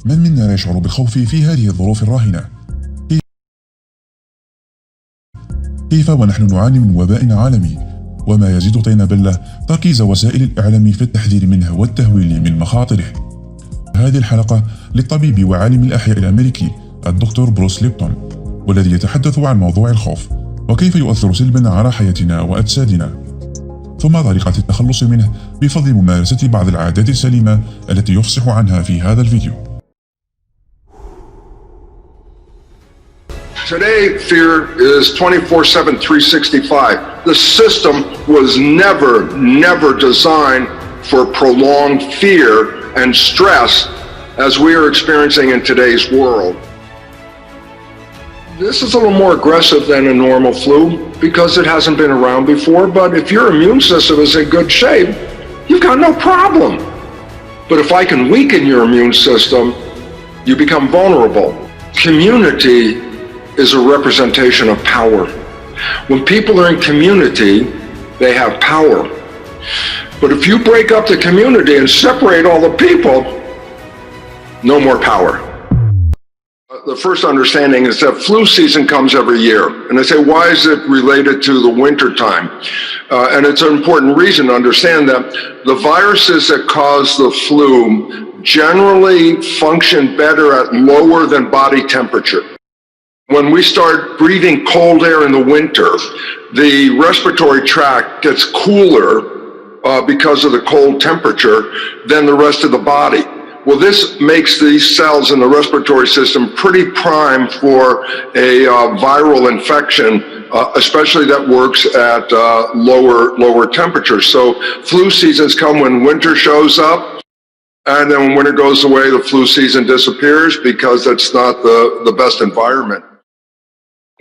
من منا لا يشعر بالخوف في هذه الظروف الراهنة؟ كيف ونحن نعاني من وباء عالمي؟ وما يزيد طين بلة تركيز وسائل الإعلام في التحذير منه والتهويل من مخاطره. هذه الحلقة للطبيب وعالم الأحياء الأمريكي الدكتور بروس ليبتون، والذي يتحدث عن موضوع الخوف وكيف يؤثر سلبا على حياتنا وأجسادنا، ثم طريقة التخلص منه بفضل ممارسة بعض العادات السليمة التي يفصح عنها في هذا الفيديو. Today, fear is 24/7, 365. The system was never designed for prolonged fear and stress as we are experiencing in today's world. This is a little more aggressive than a normal flu because it hasn't been around before, but if your immune system is in good shape, you've got no problem. But if I can weaken your immune system, you become vulnerable. Community is a representation of power. When people are in community, they have power. But if you break up the community and separate all the people, no more power. The first understanding is that flu season comes every year. And they say, why is it related to the winter time? And it's an important reason to understand that the viruses that cause the flu generally function better at lower than body temperature. When we start breathing cold air in the winter, the respiratory tract gets cooler because of the cold temperature than the rest of the body. Well, this makes these cells in the respiratory system pretty prime for a viral infection, especially that works at lower temperatures. So flu seasons come when winter shows up, and then when winter goes away, the flu season disappears because it's not the best environment.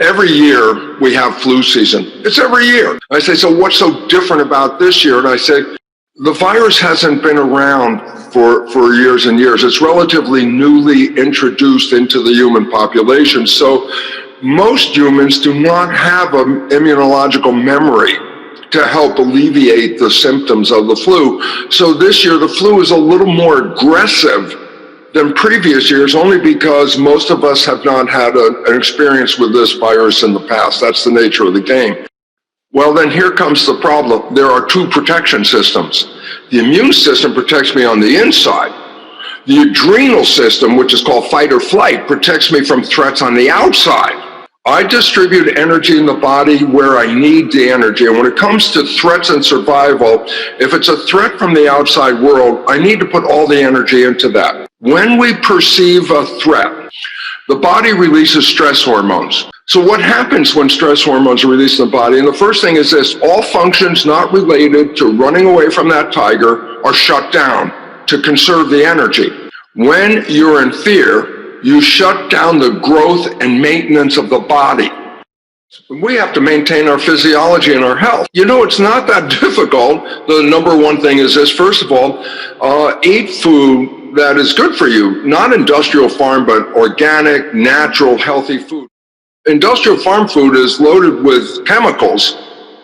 Every year we have flu season. It's every year. I say, so what's so different about this year? And I say, the virus hasn't been around for years and years. It's relatively newly introduced into the human population. So most humans do not have an immunological memory to help alleviate the symptoms of the flu. So this year the flu is a little more aggressive than previous years, only because most of us have not had an experience with this virus in the past. That's the nature of the game. Well, then here comes the problem. There are two protection systems. The immune system protects me on the inside. The adrenal system, which is called fight or flight, protects me from threats on the outside. I distribute energy in the body where I need the energy. And when it comes to threats and survival, if it's a threat from the outside world, I need to put all the energy into that. When we perceive a threat, the body releases stress hormones. So what happens when stress hormones are released in the body? And the first thing is this: all functions not related to running away from that tiger are shut down to conserve the energy. When you're in fear, you shut down the growth and maintenance of the body. We have to maintain our physiology and our health. You know, it's not that difficult. The number one thing is this: first of all, eat food that is good for you, not industrial farm, but organic, natural, healthy food. Industrial farm food is loaded with chemicals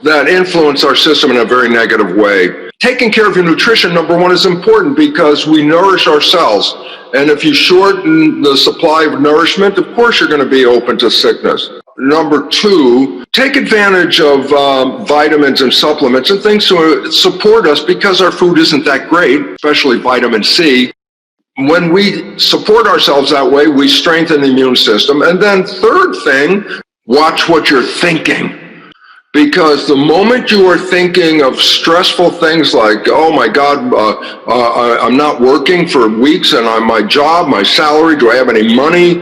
that influence our system in a very negative way. Taking care of your nutrition, number one, is important because we nourish our cells. And if you shorten the supply of nourishment, of course you're going to be open to sickness. Number two, take advantage of vitamins and supplements and things to support us because our food isn't that great, especially vitamin C. When we support ourselves that way, we strengthen the immune system. And then third thing, watch what you're thinking. Because the moment you are thinking of stressful things like, oh my God, I'm not working for weeks and on my job, my salary, do I have any money?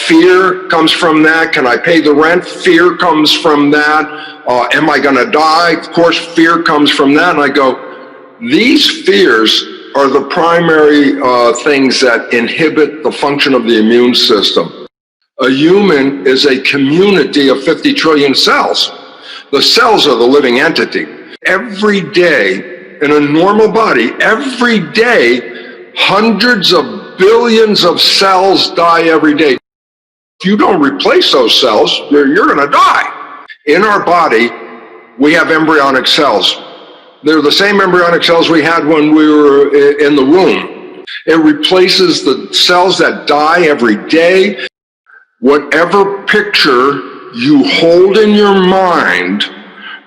Fear comes from that. Can I pay the rent? Fear comes from that. Am I going to die? Of course, fear comes from that. And I go, these fears are the primary things that inhibit the function of the immune system. A human is a community of 50 trillion cells. The cells are the living entity. Every day in a normal body, every day, hundreds of billions of cells die every day. If you don't replace those cells, you're going to die. In our body, we have embryonic cells. They're the same embryonic cells we had when we were in the womb. It replaces the cells that die every day. Whatever picture you hold in your mind,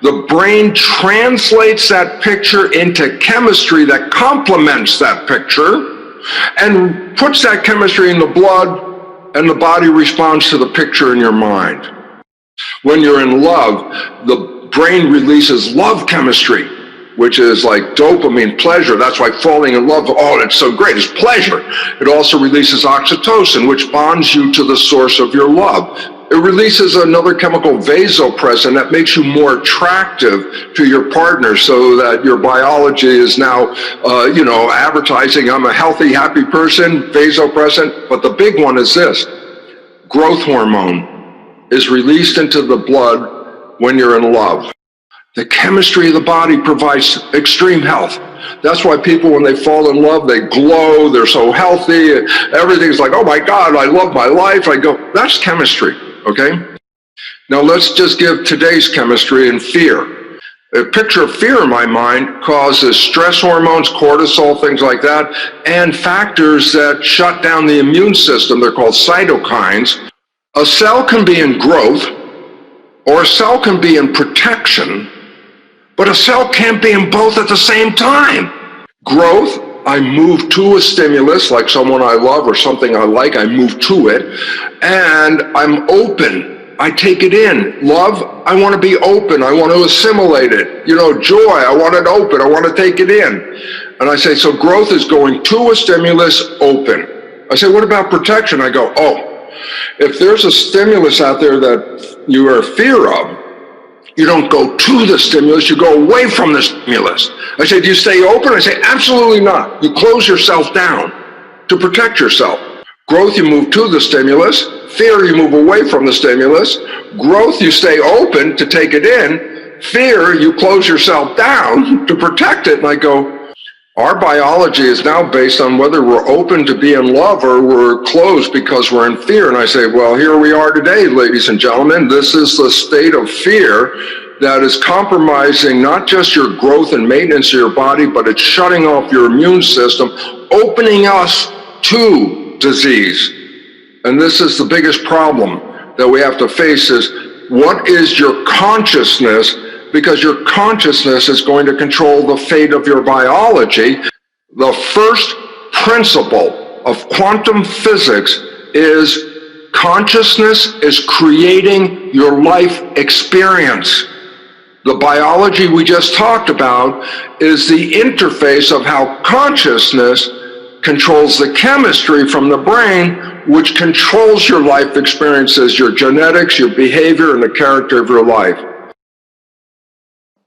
the brain translates that picture into chemistry that complements that picture and puts that chemistry in the blood, and the body responds to the picture in your mind. When you're in love, the brain releases love chemistry, which is like dopamine, pleasure. That's why falling in love, oh, it's so great, it's pleasure. It also releases oxytocin, which bonds you to the source of your love. It releases another chemical, vasopressin, that makes you more attractive to your partner, so that your biology is now, advertising, I'm a healthy, happy person, vasopressin. But the big one is this: growth hormone is released into the blood when you're in love. The chemistry of the body provides extreme health. That's why people, when they fall in love, they glow, they're so healthy, everything's like, oh my God, I love my life. I go, that's chemistry, okay? Now let's just give today's chemistry and fear. A picture of fear in my mind causes stress hormones, cortisol, things like that, and factors that shut down the immune system. They're called cytokines. A cell can be in growth, or a cell can be in protection, but a cell can't be in both at the same time. Growth, I move to a stimulus, like someone I love or something I like, I move to it, and I'm open. I take it in. Love, I want to be open. I want to assimilate it. Joy, I want it open. I want to take it in. And I say, so growth is going to a stimulus, open. I say, what about protection? I go, oh, if there's a stimulus out there that you are in fear of, you don't go to the stimulus, you go away from the stimulus. I say, do you stay open? I say, absolutely not. You close yourself down to protect yourself. Growth, you move to the stimulus. Fear, you move away from the stimulus. Growth, you stay open to take it in. Fear, you close yourself down to protect it. And I go, our biology is now based on whether we're open to be in love or we're closed because we're in fear. And I say, well, here we are today, ladies and gentlemen. This is the state of fear that is compromising not just your growth and maintenance of your body, but it's shutting off your immune system, opening us to disease. And this is the biggest problem that we have to face: is what is your consciousness? Because your consciousness is going to control the fate of your biology. The first principle of quantum physics is consciousness is creating your life experience. The biology we just talked about is the interface of how consciousness controls the chemistry from the brain, which controls your life experiences, your genetics, your behavior, and the character of your life.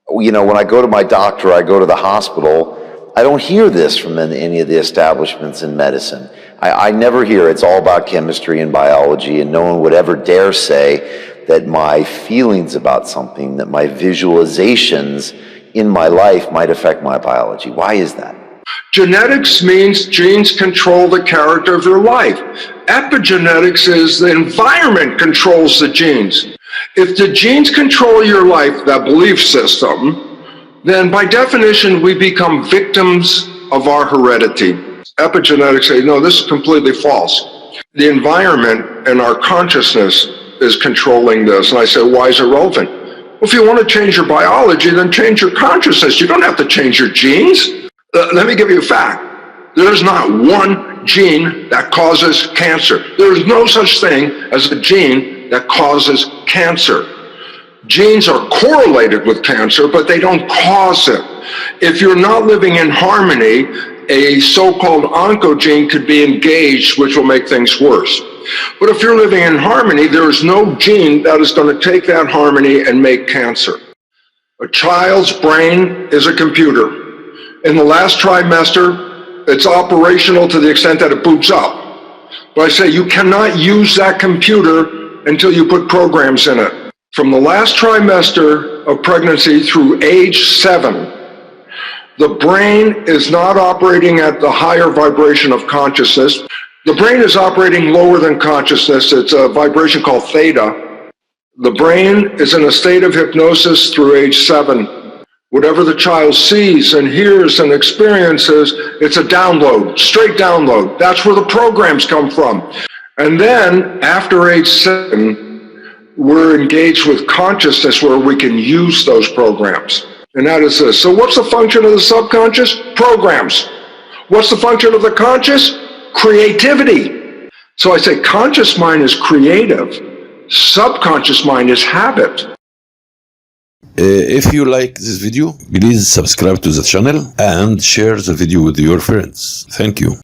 When I go to my doctor, I go to the hospital, I don't hear this from any of the establishments in medicine. I never hear it's all about chemistry and biology, and no one would ever dare say that my feelings about something, that my visualizations in my life might affect my biology. Why is that? Genetics means genes control the character of your life. Epigenetics is the environment controls the genes. If the genes control your life, that belief system, then by definition, we become victims of our heredity. Epigenetics say, no, this is completely false. The environment and our consciousness is controlling this. And I say, why is it relevant? Well, if you want to change your biology, then change your consciousness. You don't have to change your genes. Let me give you a fact. There's not one gene that causes cancer. There's no such thing as a gene that causes cancer. Genes are correlated with cancer, but they don't cause it. If you're not living in harmony, a so-called oncogene could be engaged, which will make things worse. But if you're living in harmony, there is no gene that is going to take that harmony and make cancer. A child's brain is a computer. In the last trimester, it's operational to the extent that it boots up. But I say you cannot use that computer until you put programs in it. From the last trimester of pregnancy through age 7, the brain is not operating at the higher vibration of consciousness. The brain is operating lower than consciousness. It's a vibration called theta. The brain is in a state of hypnosis through age 7. Whatever the child sees and hears and experiences, it's a download, straight download. That's where the programs come from. And then after age 7, we're engaged with consciousness where we can use those programs. And that is this. So what's the function of the subconscious? Programs. What's the function of the conscious? Creativity. So I say conscious mind is creative. Subconscious mind is habit. If you like this video, please subscribe to the channel and share the video with your friends. Thank you.